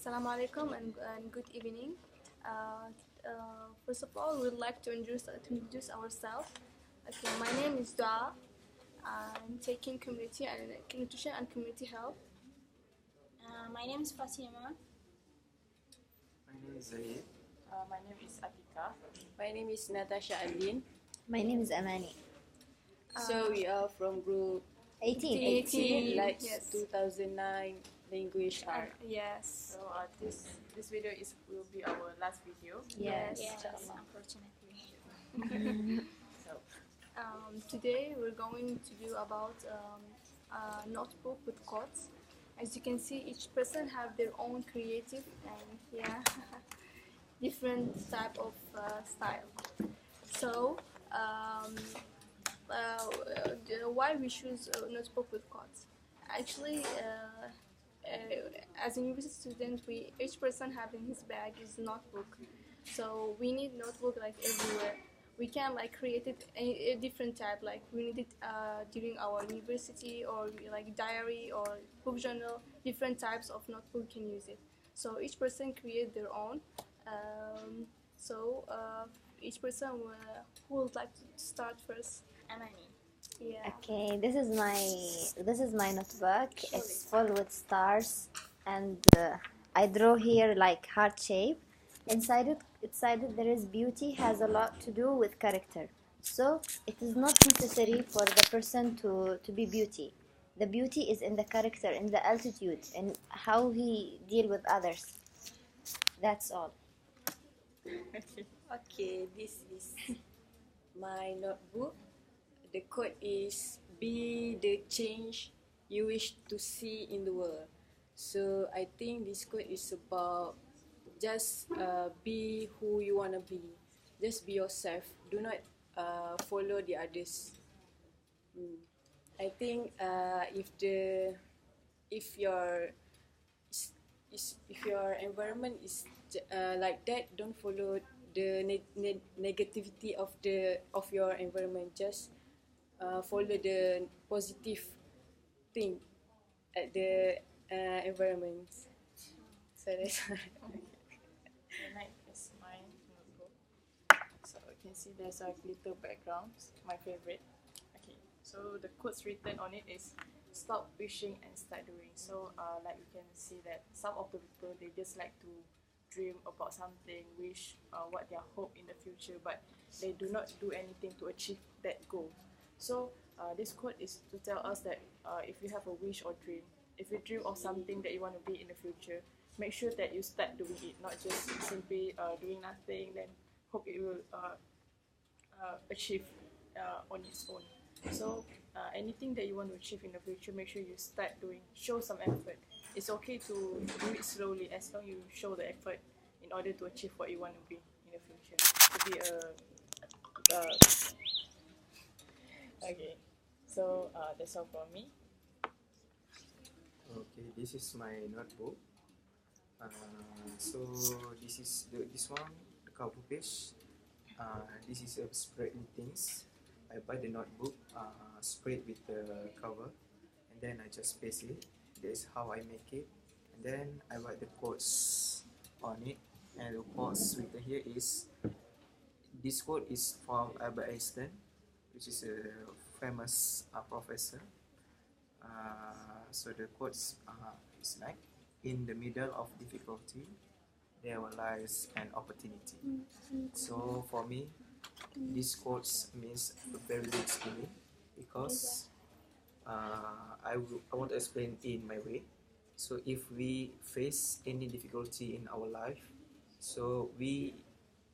Assalamu alaikum and good evening. First of all, we'd like to introduce ourselves. Okay, my name is Dua. I'm taking community and nutrition and community health. My name is Fatima. My name is Zaid. My name is Atika. My name is Natasha Aldin. My name is Amani. So we are from group 18. Lax2009 language art. Yes. So this video will be our last video. Yes. Unfortunately. So Today we're going to do about a notebook with quotes. As you can see, each person have their own creative and different type of style. So why we choose a notebook with quotes? Actually, as a university student, each person have in his bag is notebook. So we need notebook like everywhere. We can like create it a different type, like we need it during our university or like diary or book journal. Different types of notebook can use it. So each person create their own. Each person who would like to start first? Amani. Yeah. Okay, this is my notebook. It's full with stars, and I draw here like heart shape. Inside it there is beauty. Has a lot to do with character. So it is not necessary for the person to be beauty. The beauty is in the character, in the attitude, and how he deal with others. That's all. Okay, this is my notebook. The quote is, "Be the change you wish to see in the world." So I think this quote is about just be who you wanna be. Just be yourself. Do not follow the others. I think if your environment is like that, don't follow the negativity of your environment. Just follow the positive thing at the environment. So that's the next is my notebook. So you can see there's a glitter background. My favorite. Okay. So the quotes written on it is, "Stop wishing and start doing." So like you can see that some of the people, they just like to dream about something, wish what their hope in the future, but they do not do anything to achieve that goal. So this quote is to tell us that if you have a wish or dream, if you dream of something that you want to be in the future, make sure that you start doing it, not just simply doing nothing, then hope it will achieve on its own. So anything that you want to achieve in the future, make sure you start doing, show some effort. It's okay to do it slowly as long as you show the effort in order to achieve what you want to be in the future. To be okay. So that's all from me. Okay, this is my notebook. So this one, the cover page. This is a spread with things. I buy the notebook, spread with the cover, and then I just paste it. That's how I make it. And then I write the quotes on it. And the quotes written here is, this quote is from Albert Einstein, which is a famous professor. So the quotes is like, "In the middle of difficulty, there lies an opportunity." So for me, this quotes means very big to me, because I want to explain in my way. So if we face any difficulty in our life, so we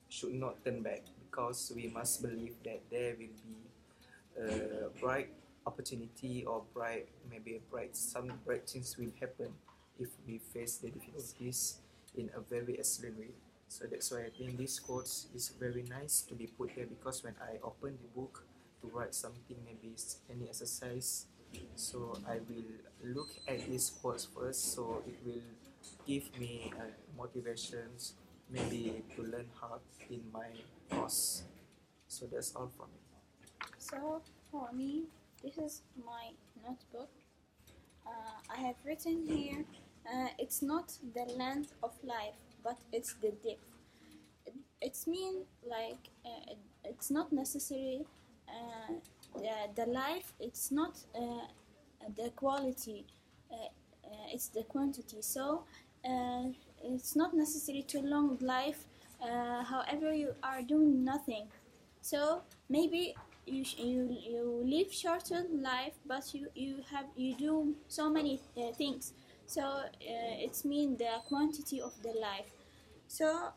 should not turn back, because we must believe that there will be a bright opportunity, or some bright things will happen if we face the difficulties in a very excellent way. So that's why I think this quote is very nice to be put here, because when I open the book to write something, maybe any exercise, so I will look at these quotes first, so it will give me motivations, maybe to learn hard in my course. So that's all from me. So for me, this is my notebook. I have written here, it's not the length of life, but it's the depth. It's mean like it's not necessary the life. It's not the quality. It's the quantity. So it's not necessary to long life. However, you are doing nothing. So maybe you live shorter life, but you do so many things. So it's mean the quantity of the life. So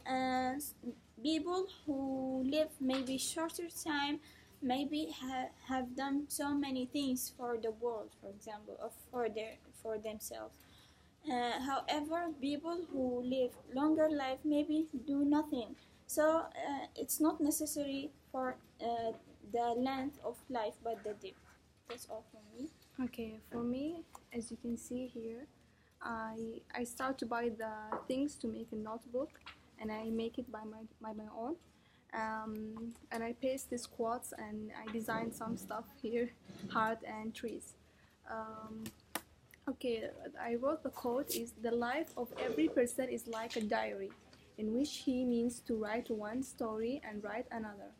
people who live maybe shorter time maybe have done so many things for the world, for example, or for themselves. However, people who live longer life maybe do nothing. So it's not necessary for the length of life, but the depth. That's all for me. Okay, for me, as you can see here, I start to buy the things to make a notebook, and I make it by my own. And I paste these quotes and I design some stuff here, heart and trees. Okay, I wrote the quote is the life of every person is like a diary, in which he means to write one story and write another.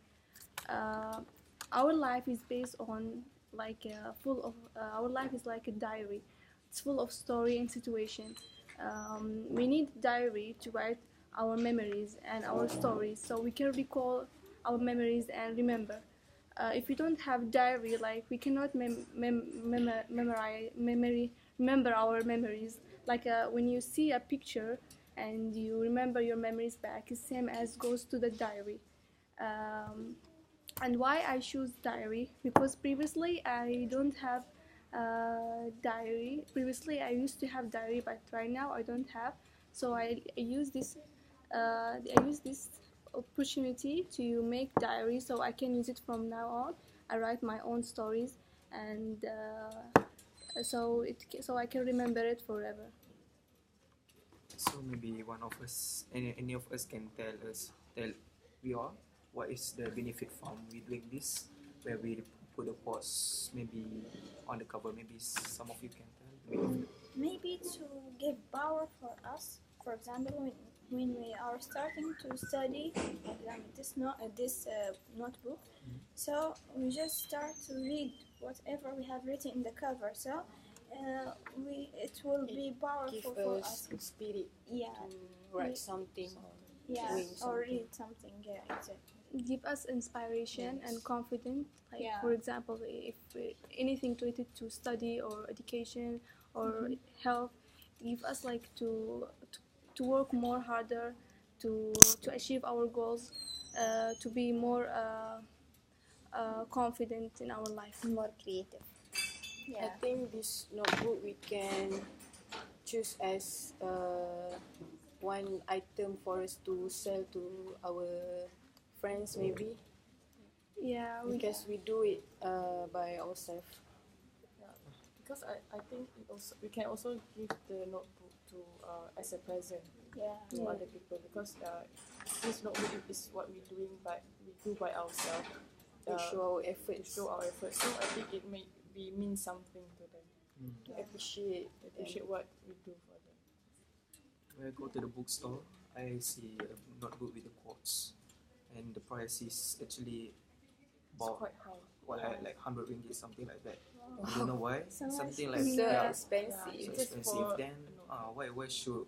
Our life is based on like full of our life is like a diary. It's full of story and situation. We need diary to write our memories and our stories, so we can recall our memories and remember. If we don't have diary, like we cannot remember our memories. Like when you see a picture and you remember your memories back, it's same as goes to the diary. And why I choose diary? Because previously I don't have diary. Previously I used to have diary, but right now I don't have. So I use this opportunity to make diary, so I can use it from now on. I write my own stories, and so I can remember it forever. So maybe one of us, any of us can tell we all what is the benefit from we doing this, where we put the quotes maybe on the cover. Maybe some of you can tell the benefit. Maybe to give power for us. For example, when we are starting to study this notebook, so we just start to read whatever we have written in the cover. So it will be powerful Give for us us. spirit Yeah, to write something or yeah, doing or something. read something. Yeah, exactly. Give us inspiration and confidence. Like Yeah. for example, if anything related to study or education or health, give us like to work more harder to achieve our goals, to be more confident in our life. More creative. I think this notebook we can choose as one item for us to sell to our friends maybe, Yeah, because we do it by ourselves. Yeah, because I think we can also give the notebook to as a present to other people, because this notebook is what we're doing, but we do by ourselves. We show our To efforts, show our efforts. So I think it means something to them. to appreciate What we do for them. When I go to the bookstore, I see a notebook with the quotes, and the price is actually It's about quite high. like 100 ringgit, something like that. I don't know why. So Something like so yeah, expensive. so Just expensive. for- Then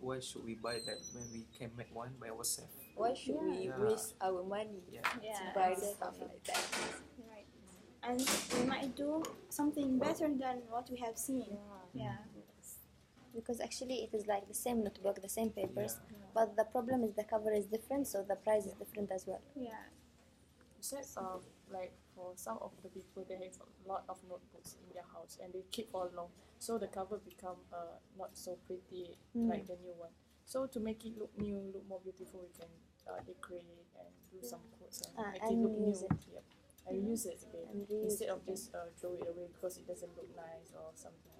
why should we buy that when we can make one by ourselves? Why should we Yeah. waste our money Yeah. to buy exactly. stuff like that? Right. And we might do something better than what we have seen. Yeah. Because actually it is like the same notebook, the same papers, Yeah. but the problem is the cover is different, so the price is different as well. Yeah. Besides, like for some of the people, they have a lot of notebooks in their house and they keep for long, so the cover become not so pretty like the new one. So to make it look new, look more beautiful, we can decorate and do some quotes and make it and look new. use it. Yep. And use it again And reuse instead it of just throw it away because it doesn't look nice or something.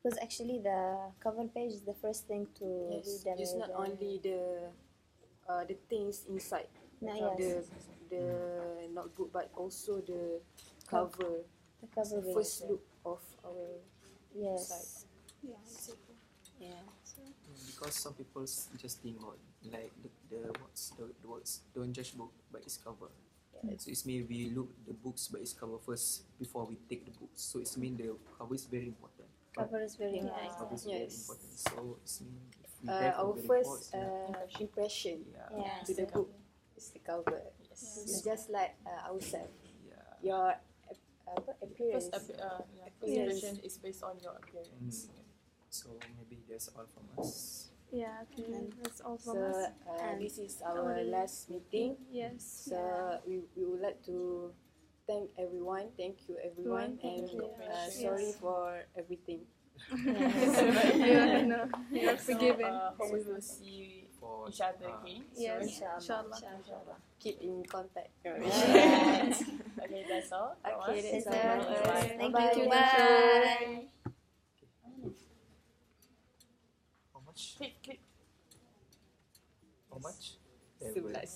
Because actually the cover page is the first thing to Yes, read. it's not only the things inside the notebook, but also the cover, the cover first page. look of our Yes. site. Yeah. Yeah. Because some people just think about like the words don't judge book by its cover. So it's mean we look the books by its cover first before we take the books. So it's mean the cover is very important. Cover is very Yeah, important. Cover is very Yes. important. So it's mean if we have a Our very first false, impression Yeah. to the book is the cover. Yes. It's just like ourselves. yeah. Your appearance. First Appearance. impression is based on your appearance. So maybe that's all from us. Yeah, okay, that's all from So us. And this is our last meeting. Yes. So we would like to thank everyone. Thank you everyone, Thank and you. sorry Yes. for everything. You're forgiven. Hope we will see For each other again. Yes, Inshallah. inshallah. Keep in contact. Okay, that's all. from Okay, us. that's all. Okay. Thank Bye. you. Bye. how much? Click. How much? 11.